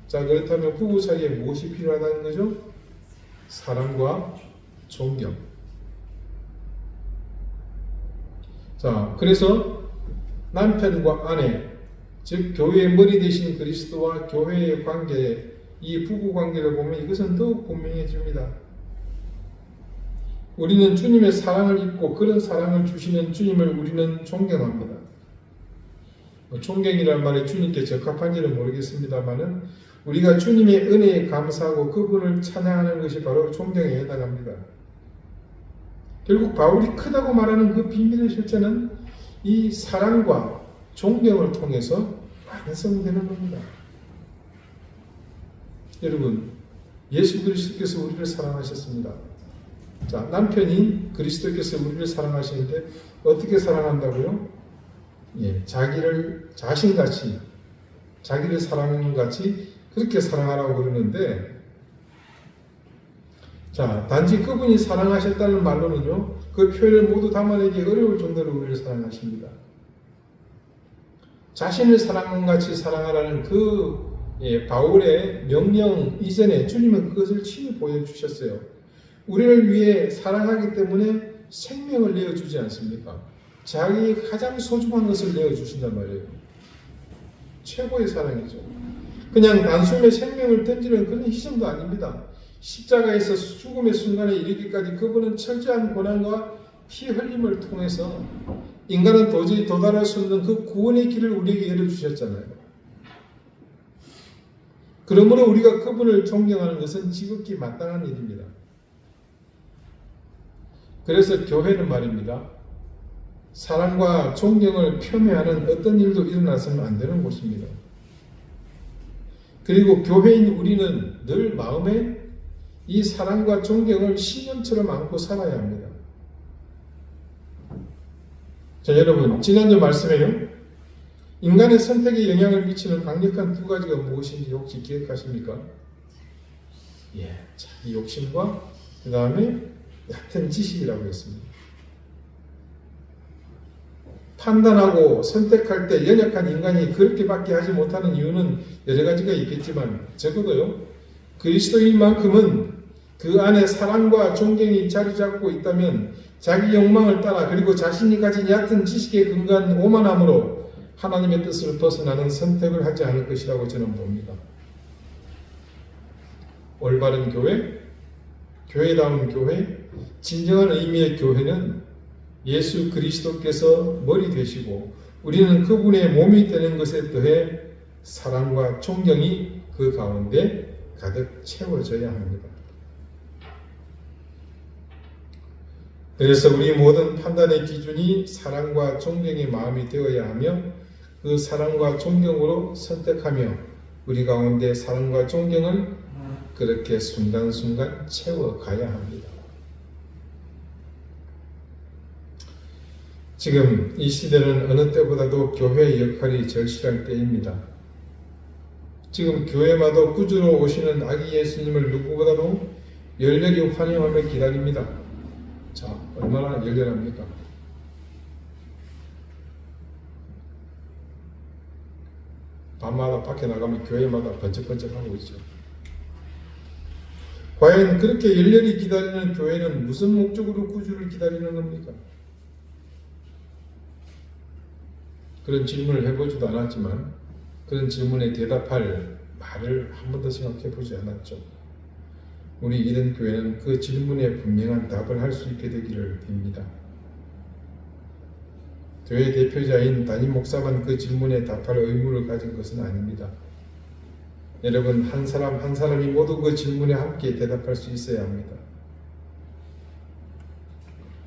자, 그렇다면 부부 사이에 무엇이 필요하다는 거죠? 사랑과 존경. 자, 그래서 남편과 아내, 즉 교회의 머리 되신 그리스도와 교회의 관계, 이 부부 관계를 보면 이것은 더욱 분명해집니다. 우리는 주님의 사랑을 입고 그런 사랑을 주시는 주님을 우리는 존경합니다. 존경이라는 말이 주님께 적합한지는 모르겠습니다만은 우리가 주님의 은혜에 감사하고 그분을 찬양하는 것이 바로 존경에 해당합니다. 결국 바울이 크다고 말하는 그 비밀의 실체는 이 사랑과 존경을 통해서 완성되는 겁니다. 여러분, 예수 그리스도께서 우리를 사랑하셨습니다. 자, 남편인 그리스도께서 우리를 사랑하시는데 어떻게 사랑한다고요? 예, 자기를 자신같이, 자기를 사랑하는 같이 그렇게 사랑하라고 그러는데, 자, 단지 그분이 사랑하셨다는 말로는요, 그 표현을 모두 담아내기 어려울 정도로 우리를 사랑하십니다. 자신을 사랑하는 같이 사랑하라는 그 바울의 명령 이전에 주님은 그것을 친히 보여주셨어요. 우리를 위해 사랑하기 때문에 생명을 내어주지 않습니까? 자기 가장 소중한 것을 내어주신단 말이에요. 최고의 사랑이죠. 그냥 단숨에 생명을 던지는 그런 희생도 아닙니다. 십자가에서 죽음의 순간에 이르기까지 그분은 철저한 고난과 피 흘림을 통해서 인간은 도저히 도달할 수 없는 그 구원의 길을 우리에게 열어주셨잖아요. 그러므로 우리가 그분을 존경하는 것은 지극히 마땅한 일입니다. 그래서 교회는 말입니다. 사랑과 존경을 표명하는 어떤 일도 일어나서는 안 되는 곳입니다. 그리고 교회인 우리는 늘 마음에 이 사랑과 존경을 신념처럼 안고 살아야 합니다. 자, 여러분, 지난주 말씀에요, 인간의 선택에 영향을 미치는 강력한 두 가지가 무엇인지 혹시 기억하십니까? 예, 자기 욕심과 그 다음에 얕은 지식이라고 했습니다. 판단하고 선택할 때 연약한 인간이 그렇게밖에 하지 못하는 이유는 여러 가지가 있겠지만 적어도요, 그리스도인만큼은 그 안에 사랑과 존경이 자리 잡고 있다면 자기 욕망을 따라 그리고 자신이 가진 얕은 지식에 근거한 오만함으로 하나님의 뜻을 벗어나는 선택을 하지 않을 것이라고 저는 봅니다. 올바른 교회, 교회다운 교회, 진정한 의미의 교회는 예수 그리스도께서 머리 되시고 우리는 그분의 몸이 되는 것에 더해 사랑과 존경이 그 가운데 가득 채워져야 합니다. 그래서 우리 모든 판단의 기준이 사랑과 존경의 마음이 되어야 하며 그 사랑과 존경으로 선택하며 우리 가운데 사랑과 존경을 그렇게 순간순간 채워가야 합니다. 지금 이 시대는 어느 때보다도 교회의 역할이 절실할 때입니다. 지금 교회마다 구주로 오시는 아기 예수님을 누구보다도 열렬히 환영하며 기다립니다. 자, 얼마나 열렬합니까? 밤마다 밖에 나가면 교회마다 번쩍번쩍하고 있죠. 과연 그렇게 열렬히 기다리는 교회는 무슨 목적으로 구주를 기다리는 겁니까? 그런 질문을 해보지도 않았지만 그런 질문에 대답할 말을 한 번도 생각해 보지 않았죠. 우리 이든 교회는 그 질문에 분명한 답을 할 수 있게 되기를 빕니다. 교회 대표자인 담임 목사만 그 질문에 답할 의무를 가진 것은 아닙니다. 여러분, 한 사람 한 사람이 모두 그 질문에 함께 대답할 수 있어야 합니다.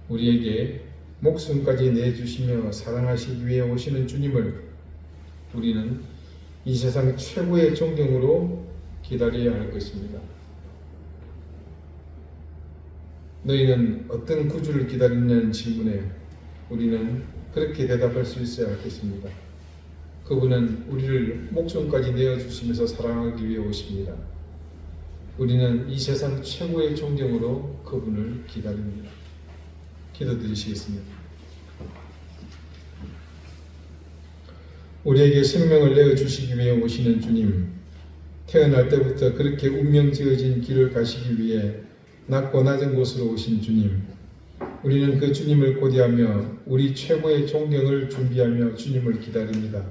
우리에게 목숨까지 내주시며 사랑하시기 위해 오시는 주님을 우리는 이 세상 최고의 존경으로 기다려야 할 것입니다. 너희는 어떤 구주를 기다리냐는 질문에 우리는 그렇게 대답할 수 있어야 할 것입니다. 그분은 우리를 목숨까지 내어주시면서 사랑하기 위해 오십니다. 우리는 이 세상 최고의 존경으로 그분을 기다립니다. 기도드리시겠습니다. 우리에게 생명을 내어주시기 위해 오시는 주님, 태어날 때부터 그렇게 운명 지어진 길을 가시기 위해 낮고 낮은 곳으로 오신 주님, 우리는 그 주님을 고대하며 우리 최고의 존경을 준비하며 주님을 기다립니다.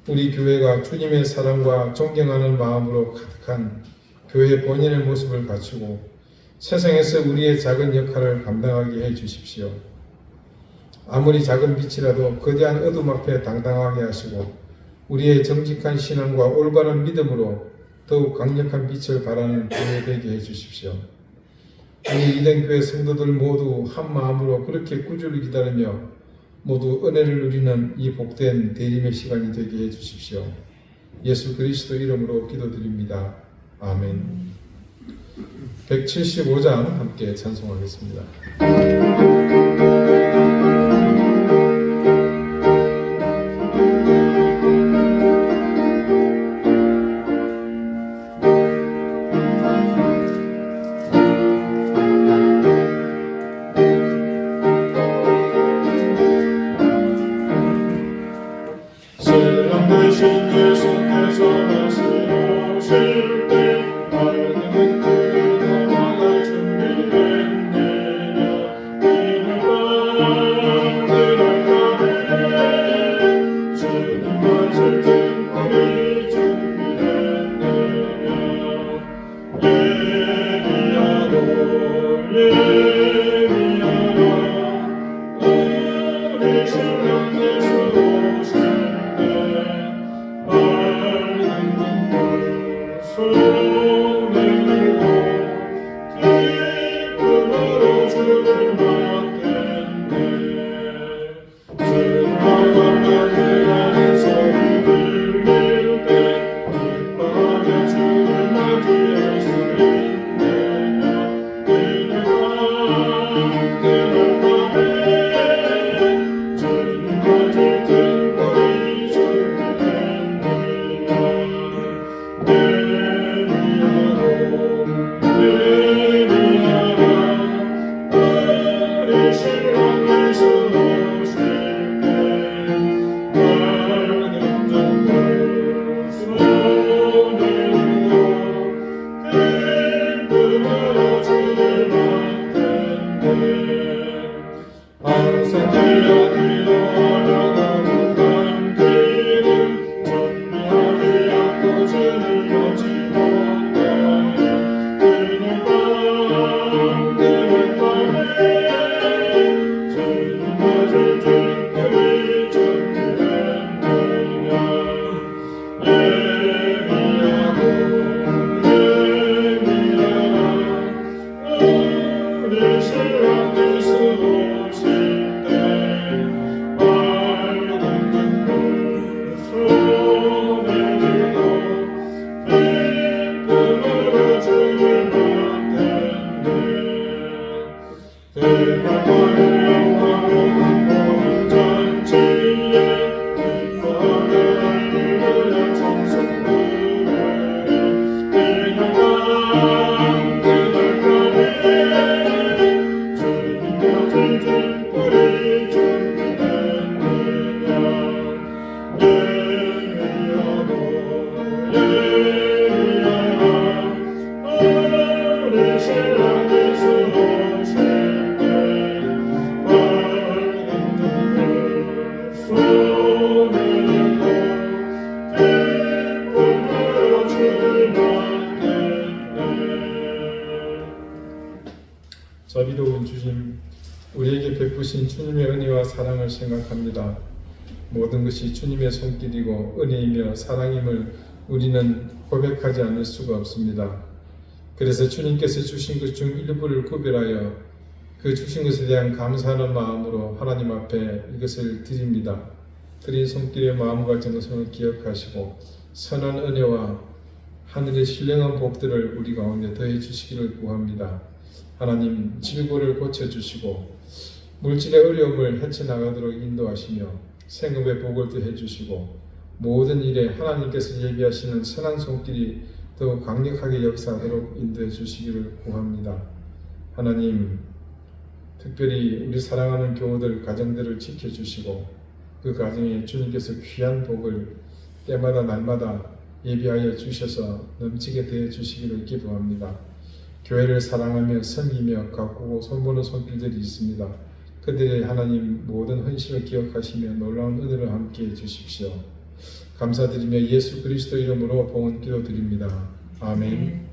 우리 교회가 주님의 사랑과 존경하는 마음으로 가득한 교회 본연의 모습을 갖추고 세상에서 우리의 작은 역할을 감당하게 해 주십시오. 아무리 작은 빛이라도 거대한 어둠 앞에 당당하게 하시고 우리의 정직한 신앙과 올바른 믿음으로 더욱 강력한 빛을 발하는 교회 되게 해 주십시오. 우리 이den교회 성도들 모두 한 마음으로 그렇게 구주를 기다리며 모두 은혜를 누리는 이 복된 대림의 시간이 되게 해 주십시오. 예수 그리스도 이름으로 기도드립니다. 아멘. 175장 함께 찬송하겠습니다. 자비로운 주님, 우리에게 베푸신 주님의 은혜와 사랑을 생각합니다. 모든 것이 주님의 손길이고 은혜이며 사랑임을 우리는 고백하지 않을 수가 없습니다. 그래서 주님께서 주신 것 중 일부를 구별하여 그 주신 것에 대한 감사하는 마음으로 하나님 앞에 이것을 드립니다. 드린 손길의 마음과 정성을 기억하시고 선한 은혜와 하늘의 신령한 복들을 우리 가운데 더해 주시기를 구합니다. 하나님, 질고를 고쳐주시고 물질의 어려움을 헤쳐나가도록 인도하시며 생업의 복을 더해 주시고 모든 일에 하나님께서 예비하시는 선한 손길이 더욱 강력하게 역사하도록 인도해 주시기를 구합니다. 하나님, 특별히 우리 사랑하는 교우들 가정들을 지켜주시고 그 가정에 주님께서 귀한 복을 때마다 날마다 예비하여 주셔서 넘치게 되어 주시기를 기도합니다. 교회를 사랑하며 섬기며 가꾸고 손보는 손길들이 있습니다. 그들의 하나님 모든 헌신을 기억하시며 놀라운 은혜를 함께해 주십시오. 감사드리며 예수 그리스도 이름으로 봉헌 기도드립니다. 아멘.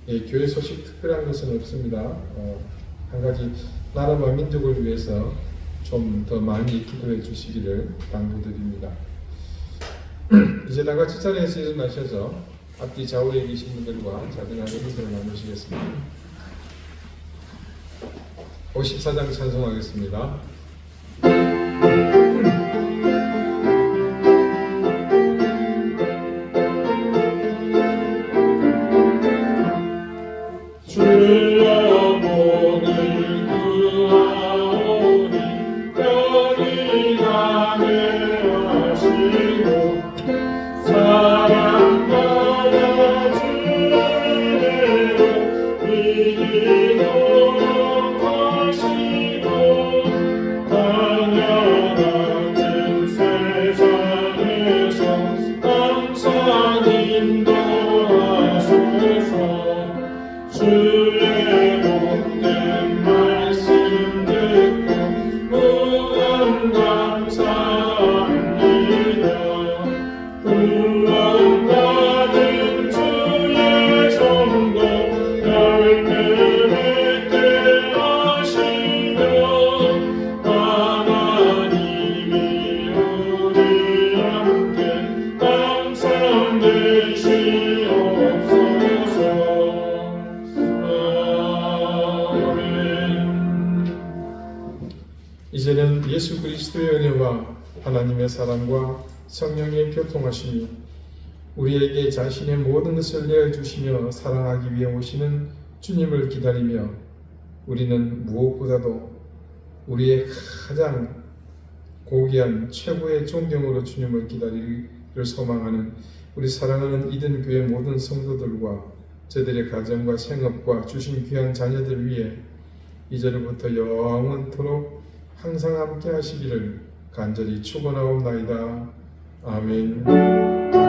예, 교회 소식 특별한 것은 없습니다. 한 가지 나라와 민족을 위해서 좀 더 많이 기도해 주시기를 당부드립니다. 이제 다 같이 자리에서 일어나셔서 앞뒤 좌우에 계신 분들과 자중하게 인사를 나누시겠습니다. 54장 찬송하겠습니다. 주여 복을 구하오니 편히 가게 하시고 사랑받아 주님으로 이기도록 하시고 다녀 같은 세상에서 항상 인도하소서. 주의 복된 말씀 듣고 무한 감사합니다. 구원받은 주의 성도 열매 맺게 하시며 하나님이 우리한테 항상 되시옵소서. 이제는 예수 그리스도의 은혜와 하나님의 사랑과 성령의 교통하심이 우리에게 자신의 모든 것을 내어주시며 사랑하기 위해 오시는 주님을 기다리며 우리는 무엇보다도 우리의 가장 고귀한 최고의 존경으로 주님을 기다리기를 소망하는 우리 사랑하는 이든교회 모든 성도들과 저들의 가정과 생업과 주신 귀한 자녀들 위해 이제로부터 영원토록 항상 함께 하시기를 간절히 축원하옵나이다. 아멘.